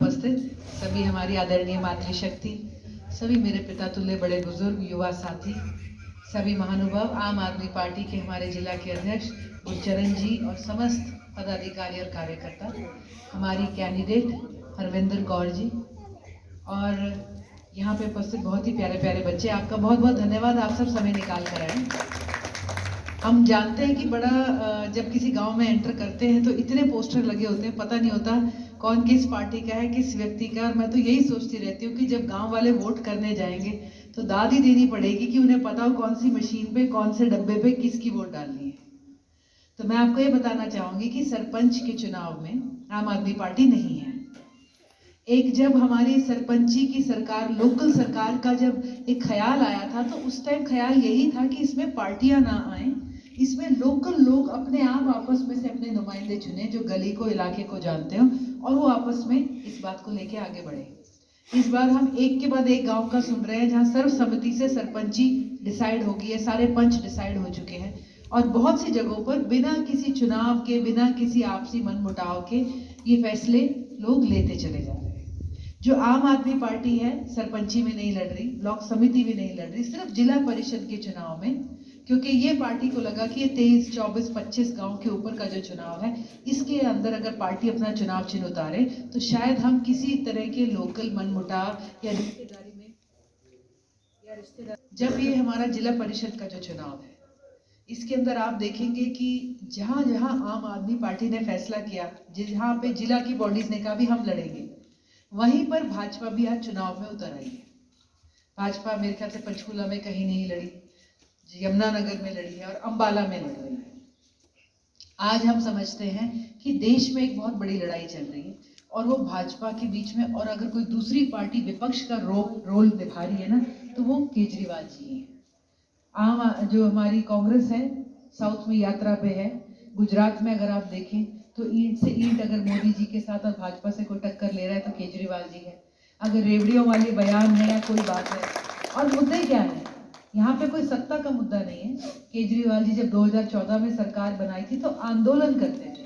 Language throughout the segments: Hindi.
उपस्थित सभी हमारी आदरणीय मातृशक्ति, सभी मेरे पिता तुल्य बड़े बुजुर्ग, युवा साथी, सभी महानुभाव, आम आदमी पार्टी के हमारे जिला के अध्यक्ष गुरचरण जी और समस्त पदाधिकारी और कार्यकर्ता, हमारी कैंडिडेट हरविंदर कौर जी और यहाँ पे उपस्थित बहुत ही प्यारे प्यारे बच्चे, आपका बहुत बहुत धन्यवाद, आप सब समय निकाल कर आए। हम जानते हैं कि बड़ा जब किसी गांव में एंटर करते हैं तो इतने पोस्टर लगे होते हैं, पता नहीं होता कौन किस पार्टी का है, किस व्यक्ति का। और मैं तो यही सोचती रहती हूँ कि जब गांव वाले वोट करने जाएंगे तो दाद ही देनी पड़ेगी कि उन्हें पता हो कौन सी मशीन पे, कौन से डब्बे पे किसकी वोट डालनी है। तो मैं आपको ये बताना चाहूंगी कि सरपंच के चुनाव में आम आदमी पार्टी नहीं है। एक जब हमारी सरपंची की सरकार, लोकल सरकार का जब एक ख्याल आया था तो उस टाइम ख्याल यही था कि इसमें पार्टियां ना आए, इसमें लोकल लोग अपने आप आपस में से अपने नुमाइंदे चुने जो गली को, इलाके को जानते हो, और वो आपस में इस बात को लेके आगे बढ़े। इस बार हम एक के बाद एक गांव का सुन रहे हैं जहां सर्वसम्मति से सरपंची डिसाइड हो गई है, सारे पंच डिसाइड हो चुके हैं और बहुत सी जगहों पर बिना किसी चुनाव के, बिना किसी आपसी मनमुटाव के ये फैसले लोग लेते चले जा रहे हैं। जो आम आदमी पार्टी है सरपंची में नहीं लड़ रही, ब्लॉक समिति में नहीं लड़ रही, सिर्फ जिला परिषद के चुनाव में, क्योंकि ये पार्टी को लगा कि ये 23, 24, 25 गांव के ऊपर का जो चुनाव है, इसके अंदर अगर पार्टी अपना चुनाव चिन्ह उतारे तो शायद हम किसी तरह के लोकल मनमुटाव या रिश्तेदारी में जब ये हमारा जिला परिषद का जो चुनाव है, इसके अंदर आप देखेंगे कि जहां जहां आम आदमी पार्टी ने फैसला किया, जहां पे जिला की बॉडीज ने कहा भी हम लड़ेंगे, वहीं पर भाजपा भी आज चुनाव में उतर आई है। भाजपा मेरे ख्याल से पंचकूला में कहीं नहीं लड़ी, यमुनानगर में लड़ी है और अंबाला में लड़ रही है। आज हम समझते हैं कि देश में एक बहुत बड़ी लड़ाई चल रही है और वो भाजपा के बीच में, और अगर कोई दूसरी पार्टी विपक्ष का रोल निभा रही है ना, तो वो केजरीवाल जी है। आम जो हमारी कांग्रेस है साउथ में यात्रा पे है, गुजरात में अगर आप देखें तो ईंट से ईंट अगर मोदी जी के साथ और भाजपा से कोई टक्कर ले रहा है तो केजरीवाल जी है। अगर रेवड़ियों वाली बयान है या कोई बात है, और मुद्दे क्या है, यहाँ पे कोई सत्ता का मुद्दा नहीं है। केजरीवाल जी जब 2014 में सरकार बनाई थी तो आंदोलन करते थे,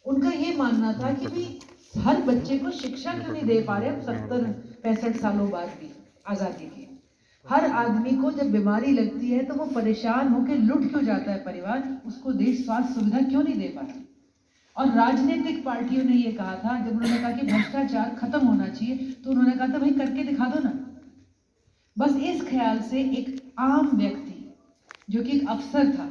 उनका ये मानना था कि भाई हर बच्चे को शिक्षा क्यों नहीं दे पा रहे हम 70-65 सालों बाद भी आजादी के। हर आदमी को जब बीमारी लगती है तो वो परेशान होकर लुट क्यों जाता है परिवार, उसको देश स्वास्थ्य सुविधा क्यों नहीं दे पा रहा। और राजनीतिक पार्टियों ने ये कहा था, जब उन्होंने कहा कि भ्रष्टाचार खत्म होना चाहिए, तो उन्होंने कहा था भाई करके दिखा दो ना। बस इस ख्याल से एक आम व्यक्ति जो कि एक अफसर था,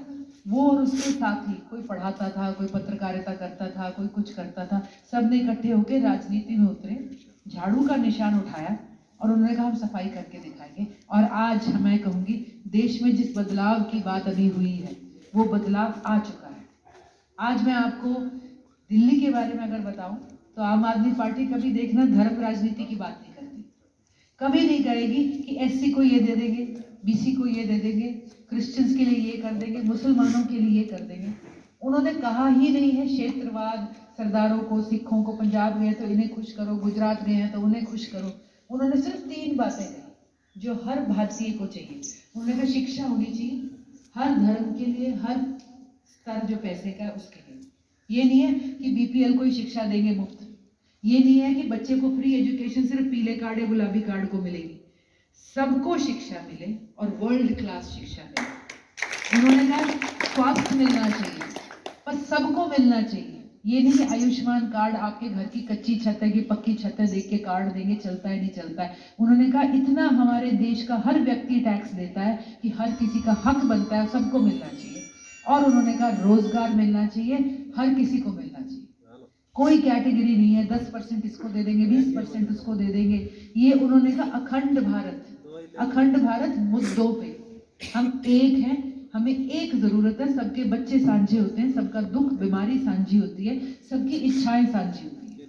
वो और उसके साथी, कोई पढ़ाता था, कोई पत्रकारिता करता था, कोई कुछ करता था, सब ने इकट्ठे होकर राजनीति में उतरे, झाड़ू का निशान उठाया और उन्होंने कहा हम सफाई करके दिखाएंगे। और आज मैं कहूंगी देश में जिस बदलाव की बात अभी हुई है वो बदलाव आ चुका है। आज मैं आपको दिल्ली के बारे में अगर बताऊं तो आम आदमी पार्टी कभी देखना धर्म राजनीति की बात नहीं करती, कभी नहीं कहेगी कि एससी को ये दे देंगे, बीसी को ये दे देंगे, क्रिश्चियंस के लिए ये कर देंगे, मुसलमानों के लिए ये कर देंगे। उन्होंने कहा ही नहीं है क्षेत्रवाद, सरदारों को, सिखों को, पंजाब गए तो इन्हें खुश करो, गुजरात गए हैं तो उन्हें खुश करो। उन्होंने सिर्फ 3 बातें कही जो हर भारतीय को चाहिए। उन्होंने कहा शिक्षा होनी चाहिए हर धर्म के लिए, हर स्तर जो पैसे का है उसके लिए। ये नहीं है कि बीपीएल को ही शिक्षा देंगे मुफ्त, ये नहीं है कि बच्चे को फ्री एजुकेशन सिर्फ पीले कार्ड या गुलाबी कार्ड को मिलेगी, सबको शिक्षा मिले और वर्ल्ड क्लास शिक्षा मिले। उन्होंने कहा स्वास्थ्य मिलना चाहिए पर सबको मिलना चाहिए, ये नहीं कि आयुष्मान कार्ड आपके घर की कच्ची छत है कि पक्की छत है देख के कार्ड देंगे, चलता है नहीं चलता है। उन्होंने कहा इतना हमारे देश का हर व्यक्ति टैक्स देता है कि हर किसी का हक बनता है, सबको मिलना चाहिए। और उन्होंने कहा रोजगार मिलना चाहिए, हर किसी को मिलना चाहिए, कोई कैटेगरी नहीं है 10% इसको दे देंगे, 20% उसको दे देंगे। ये उन्होंने कहा अखंड भारत मुद्दों पे हम एक हैं, हमें एक जरूरत है, सबके बच्चे साझे होते हैं, सबका दुख बीमारी साझी होती है, सबकी इच्छाएं साझी होती है।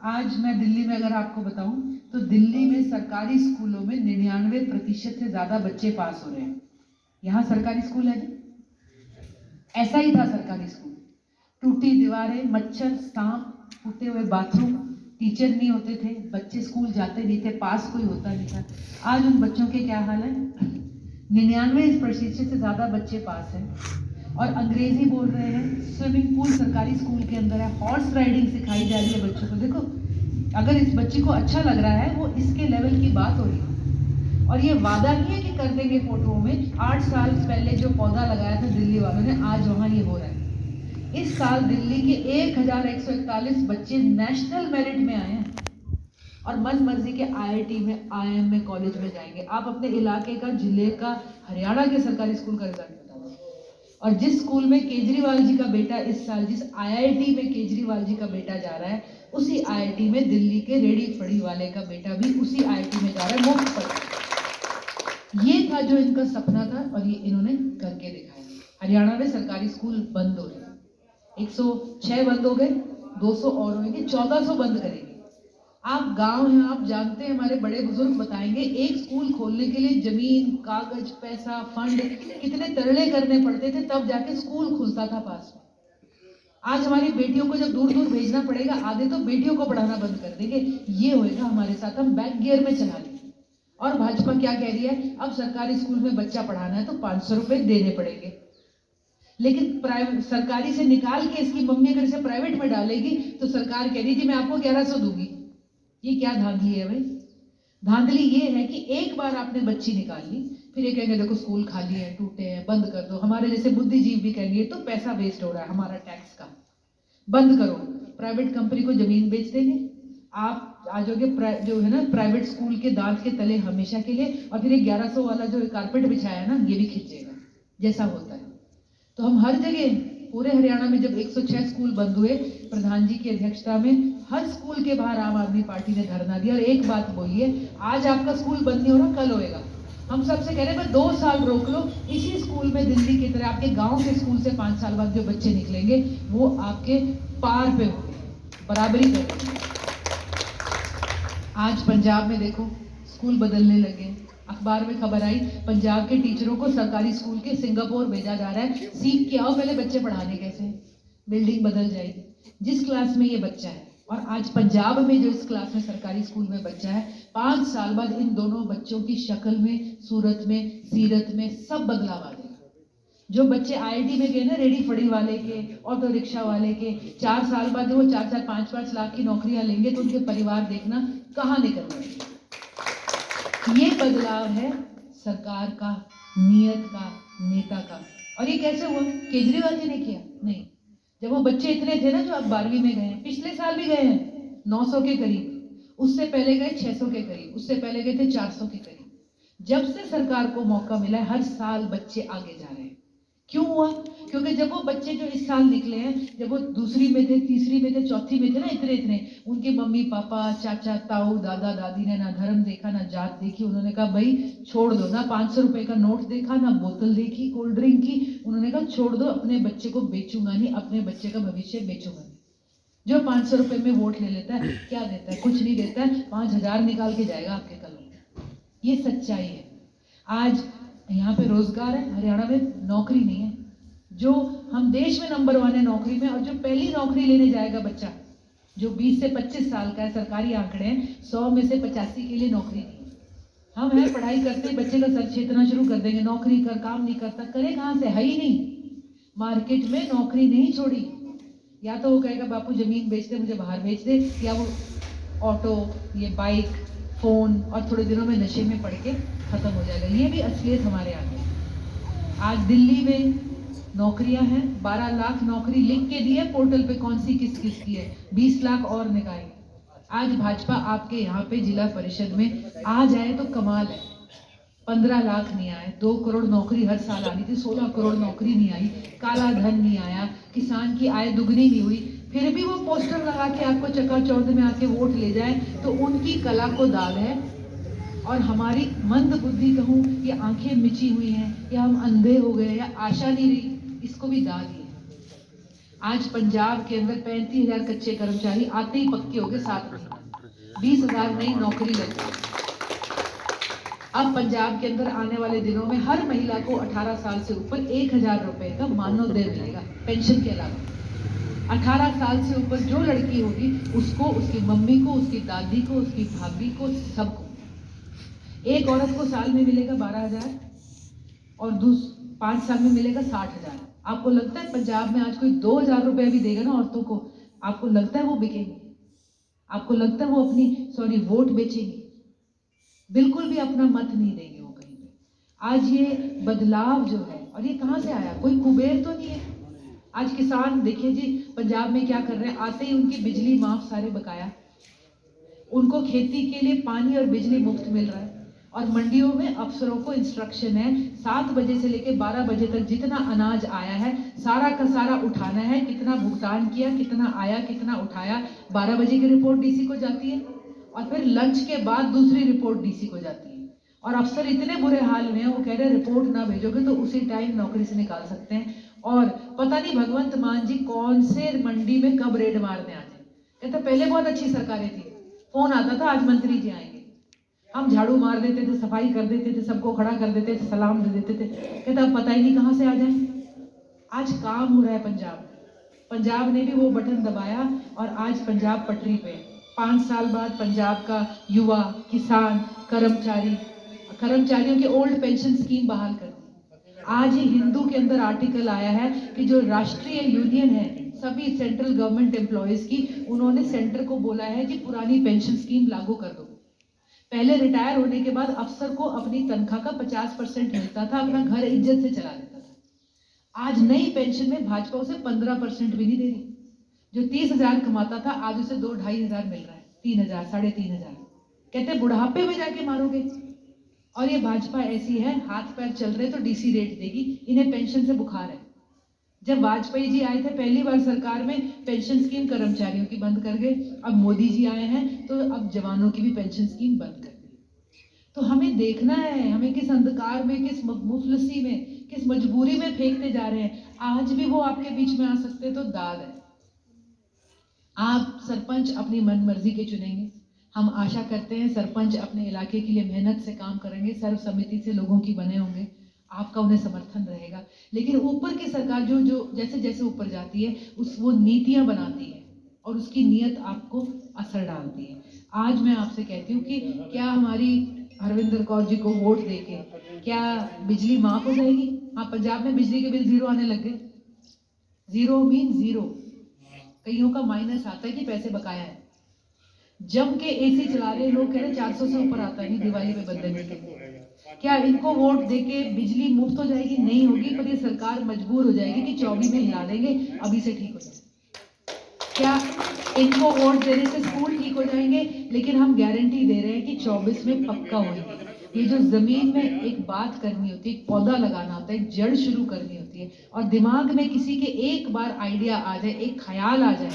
आज मैं दिल्ली में अगर आपको बताऊं तो दिल्ली में सरकारी स्कूलों में 99% से ज्यादा बच्चे पास हो रहे हैं। यहाँ सरकारी स्कूल है, ऐसा ही था सरकारी स्कूल, टूटी दीवारें, मच्छर, सांप, फूटे हुए बाथरूम, टीचर नहीं होते थे, बच्चे स्कूल जाते नहीं थे, पास कोई होता नहीं था। आज उन बच्चों के क्या हाल है, 99% से ज्यादा बच्चे पास हैं और अंग्रेजी बोल रहे हैं, स्विमिंग पूल सरकारी स्कूल के अंदर है, हॉर्स राइडिंग सिखाई जा रही है बच्चों को। देखो अगर इस बच्ची को अच्छा लग रहा है, वो इसके लेवल की बात हो रही है। और ये वादा नहीं है कि कर देंगे फोटो में। 8 साल पहले जो पौधा लगाया था दिल्ली वालों ने, आज वहाँ ये हो रहा है। इस साल दिल्ली के 1141 बच्चे नेशनल मेरिट में आए हैं और मन मर्जी के IIT में, IIM में, कॉलेज में जाएंगे। आप अपने इलाके का, जिले का, हरियाणा के सरकारी स्कूल का रिजल्ट बता दो। और जिस स्कूल में केजरीवाल जी का बेटा इस साल, जिस IIT में केजरीवाल जी का बेटा जा रहा है, उसी IIT में दिल्ली के रेडी फड़ी वाले का बेटा भी उसी IIT में जा रहा है, मुफ्त पर। ये था जो इनका सपना था और ये इन्होंने करके दिखाया। हरियाणा में सरकारी स्कूल बंद हो रहे, 106 बंद हो गए, 200 और होंगे, 1400 बंद करेंगे। आप गांव हैं, आप जानते हैं, हमारे बड़े बुजुर्ग बताएंगे, एक स्कूल खोलने के लिए जमीन, कागज, पैसा, फंड कितने तरले करने पड़ते थे, तब जाके स्कूल खुलता था पास में। आज हमारी बेटियों को जब दूर दूर भेजना पड़ेगा, आधे तो बेटियों को पढ़ाना बंद कर देंगे। ये होएगा हमारे साथ, हम बैक गियर में चला लेंगे। और भाजपा क्या कह रही है, अब सरकारी स्कूल में बच्चा पढ़ाना है तो 500 रुपए देने पड़ेंगे। लेकिन प्राइवेट, सरकारी से निकाल के इसकी मम्मी अगर इसे प्राइवेट में डालेगी तो सरकार कह रही थी मैं आपको 1100 दूंगी। ये क्या धांधली है भाई? धांधली ये है कि एक बार आपने बच्ची निकाल ली, फिर ये कहेंगे देखो स्कूल खाली है, टूटे हैं, बंद कर दो। हमारे जैसे बुद्धिजीवी भी कहेंगे तो पैसा वेस्ट हो रहा है हमारा टैक्स का, बंद करो। प्राइवेट कंपनी को जमीन बेच देंगे, आप आ जाओगे जो है ना प्राइवेट स्कूल के दांत के तले हमेशा के लिए। और फिर 1100 वाला जो कारपेट बिछाया है ना, ये भी खींचेगा जैसा होता है। तो हम हर जगह, पूरे हरियाणा में जब 106 स्कूल बंद हुए, प्रधान जी की अध्यक्षता में हर स्कूल के बाहर आम आदमी पार्टी ने धरना दिया और एक बात बोलिए, आज आपका स्कूल बंद नहीं हो रहा, कल होएगा। हम सबसे कह रहे हैं 2 साल रोक लो, इसी स्कूल में दिल्ली की तरह आपके गांव के स्कूल से 5 साल बाद जो बच्चे निकलेंगे वो आपके पार पे होंगे, बराबरी करेंगे। आज पंजाब में देखो स्कूल बदलने लगे, अखबार में खबर आई, पंजाब के टीचरों को सरकारी स्कूल के सिंगापुर भेजा जा रहा है, सीख के आओ, पहले बच्चे पढ़ाने कैसे, बिल्डिंग बदल जाएगी। जिस क्लास में ये बच्चा है और आज पंजाब में जो इस क्लास में सरकारी स्कूल में बच्चा है, 5 साल बाद इन दोनों बच्चों की शक्ल में, सूरत में, सीरत में सब बदलाव आ जाएगा। जो बच्चे IIT में गए ना, रेडी फड़ी वाले के, ऑटो रिक्शा वाले के, 4 साल बाद वो 4-4, 5-5 लाख की नौकरियां लेंगे तो उनके परिवार देखना कहाँ निकल जाएंगे। ये बदलाव है सरकार का, नियत का, नेता का। और ये कैसे हुआ? केजरीवाल जी ने किया? नहीं। जब वो बच्चे इतने थे ना जो अब 12वीं में गए, पिछले साल भी गए हैं 900 के करीब, उससे पहले गए 600 के करीब, उससे पहले गए थे 400 के करीब। जब से सरकार को मौका मिला है, हर साल बच्चे आगे जा रहे हैं। क्यों हुआ? क्योंकि जब वो बच्चे जो इस साल निकले हैं, जब वो दूसरी में थे, तीसरी में थे, चौथी में थे ना, इतने इतने, उनके मम्मी पापा, चाचा ताऊ, दादा दादी ने ना धर्म देखा, ना जात देखी। उन्होंने कहा भाई छोड़ दो ना, 500 रुपए का नोट देखा, ना बोतल देखी कोल्ड ड्रिंक की। उन्होंने कहा छोड़ दो, अपने बच्चे को बेचूंगा नहीं, अपने बच्चे का भविष्य बेचूंगा नहीं। जो 500 रुपए में वोट ले लेता है, क्या देता है? कुछ नहीं देता है, 5000 निकाल के जाएगा आपके कल में। ये सच्चाई है। आज यहाँ पे रोजगार है, हरियाणा में नौकरी नहीं है। जो हम देश में नंबर 1 है नौकरी में, और जो पहली नौकरी लेने जाएगा बच्चा जो 20 से 25 साल का है, सरकारी आंकड़े हैं 100 में से 85 के लिए नौकरी नहीं। हम है पढ़ाई करते ही बच्चे का सर छेदना शुरू कर देंगे, नौकरी कर, काम नहीं करता, करे कहाँ से, है ही नहीं। मार्केट में नौकरी नहीं छोड़ी। या तो वो कहेगा बापू जमीन बेच दे, मुझे बाहर भेज दे, या वो ऑटो, ये बाइक, फोन, और थोड़े दिनों में नशे में पड़ के खत्म हो जाएगा। ये भी असलियत हमारे आगे। आज दिल्ली में नौकरियां हैं, 12 लाख नौकरी लिख के दी है पोर्टल पे, कौन सी किस किस की है, 20 लाख और निकालेंगे। आज भाजपा आपके यहाँ पे जिला परिषद में आ जाए तो कमाल है। 15 लाख नहीं आए, 2 करोड़ नौकरी हर साल आनी थी, 16 करोड़ नौकरी नहीं आई, काला धन नहीं आया, किसान की आय दुगनी नहीं हुई। फिर भी वो पोस्टर लगा के आपको चकाचौंध में आके वोट ले जाए तो उनकी कला को दाग है। और हमारी मंद बुद्धि कहूँ, ये आंखें मिची हुई हैं, या हम अंधे हो गए, या आशा नहीं रही, इसको भी दाग ही है। आज पंजाब के अंदर 35,000 कच्चे कर्मचारी आते ही पक्के हो गए, 7 महीने 20,000 नई नौकरी लग गई। अब पंजाब के अंदर आने वाले दिनों में हर महिला को 18 साल से ऊपर 1,000 रुपए का मानदेय मिलेगा पेंशन के अलावा। 18 साल से ऊपर जो लड़की होगी उसको, उसकी मम्मी को, उसकी दादी को, उसकी भाभी को, सबको। एक औरत को साल में मिलेगा 12,000 और 5 साल में मिलेगा 60,000। आपको लगता है पंजाब में आज कोई 2,000 रुपए भी देगा ना औरतों को, आपको लगता है वो बिकेंगे? आपको लगता है वो अपनी वोट बेचेंगे? बिल्कुल भी अपना मत नहीं देंगे वो कहीं पे। आज ये बदलाव जो है, और ये कहाँ से आया? कोई कुबेर तो नहीं है। आज किसान देखिए जी, पंजाब में क्या कर रहे हैं, आते ही उनकी बिजली माफ सारे बकाया, उनको खेती के लिए पानी और बिजली मुफ्त मिल रहा है। और मंडियों में अफसरों को इंस्ट्रक्शन है 7 बजे से लेकर 12 बजे तक जितना अनाज आया है सारा का सारा उठाना है, कितना भुगतान किया, कितना आया, कितना उठाया। 12 बजे की रिपोर्ट डीसी को जाती है और फिर लंच के बाद दूसरी रिपोर्ट डीसी को जाती है। और अफसर इतने बुरे हाल में है, वो कह रहे हैं रिपोर्ट ना भेजोगे तो उसी टाइम नौकरी से निकाल सकते हैं। और पता नहीं भगवंत मान जी कौन से मंडी में कब रेड मारने आ जाए। कहते पहले बहुत अच्छी सरकारें थी, फोन आता था आज मंत्री जी आएंगे, हम झाड़ू मार देते थे, सफाई कर देते थे, सबको खड़ा कर देते थे, सलाम दे देते थे। कहते अब पता ही नहीं कहाँ से आ जाए। आज काम हो रहा है पंजाब में, पंजाब ने भी वो बटन दबाया और आज पंजाब पटरी पे। 5 साल बाद पंजाब का युवा, किसान, कर्मचारियों के ओल्ड पेंशन स्कीम बहाल कर दी। आज ही हिंदू के अंदर आर्टिकल आया है कि जो राष्ट्रीय यूनियन है सभी सेंट्रल गवर्नमेंट एम्प्लॉयज की, उन्होंने सेंटर को बोला है कि पुरानी पेंशन स्कीम लागू कर दो। पहले रिटायर होने के बाद अफसर को अपनी तनख्वाह का 50% मिलता था, अपना घर इज्जत से चला लेता था। आज नई पेंशन में भाजपा उसे 15% भी नहीं दे रही। जो 30,000 कमाता था आज उसे 2-2,500 मिल रहा है, 3,000, 3,500। कहते बुढ़ापे में जाके मारोगे। और ये भाजपा ऐसी है, हाथ पैर चल रहे तो डीसी रेट देगी, इन्हें पेंशन से बुखार है। जब वाजपेयी जी आए थे पहली बार सरकार में, पेंशन स्कीम कर्मचारियों की बंद कर गए। अब मोदी जी आए हैं तो अब जवानों की भी पेंशन स्कीम बंद कर दी। तो हमें देखना है, हमें किस अंधकार में, किस मुफलसी में, किस मजबूरी में फेंकते जा रहे हैं। आज भी वो आपके बीच में आ सकते तो दाद है। आप सरपंच अपनी मन मर्जी के चुनेंगे। हम आशा करते हैं सरपंच अपने इलाके के लिए मेहनत से काम करेंगे, सर्व समिति से लोगों की बने होंगे, आपका उन्हें समर्थन रहेगा। लेकिन ऊपर की सरकार जो जैसे जैसे ऊपर जाती है वो नीतियां बनाती है और उसकी नीयत आपको असर डालती है। आज मैं आपसे कहती हूँ कि क्या हमारी हरविंदर कौर जी को वोट देके क्या बिजली माफ हो जाएगी? हाँ, पंजाब में बिजली के बिल 0 आने लग गए। 0 मीन 0, कईयों का माइनस आता है कि पैसे बकाया है। जम के एसी चला रहे लोग कह रहे 400 से ऊपर आता नहीं दिवाली में बदलने के लिए। क्या इनको वोट देके बिजली मुफ्त हो जाएगी? नहीं होगी, पर ये सरकार मजबूर हो जाएगी कि 24 में हिला देंगे, अभी से ठीक हो जाए। क्या इनको वोट देने से स्कूल ठीक हो जाएंगे? लेकिन हम गारंटी दे रहे हैं कि 24 में पक्का होंगे। ये जो जमीन में एक बात करनी होती है, एक पौधा लगाना होता है, एक जड़ शुरू करनी होती है, और दिमाग में किसी के एक बार आइडिया आ जाए, एक ख्याल आ जाए,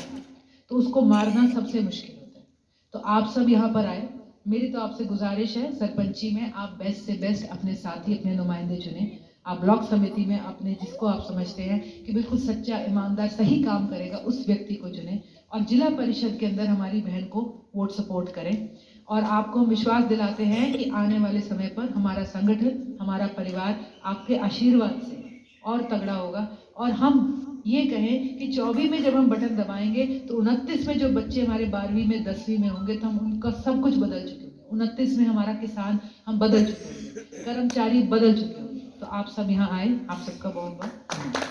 तो उसको मारना सबसे मुश्किल होता है। तो आप सब यहाँ पर आए, मेरी तो आपसे गुजारिश है, सरपंची में आप बेस्ट से बेस्ट अपने साथी, अपने नुमाइंदे चुने। आप ब्लॉक समिति में अपने जिसको आप समझते हैं कि बिल्कुल सच्चा, ईमानदार, सही काम करेगा, उस व्यक्ति को चुने। और जिला परिषद के अंदर हमारी बहन को वोट सपोर्ट करें। और आपको हम विश्वास दिलाते हैं कि आने वाले समय पर हमारा संगठन, हमारा परिवार आपके आशीर्वाद से और तगड़ा होगा। और हम ये कहें कि 24 में जब हम बटन दबाएंगे तो 29 में जो बच्चे हमारे 12वीं में 10वीं में होंगे तो हम उनका सब कुछ बदल चुके होंगे। 29 में हमारा किसान हम बदल चुके होंगे, कर्मचारी बदल चुके होंगे। तो आप सब यहाँ आए, आप सबका बहुत बहुत धन्यवाद।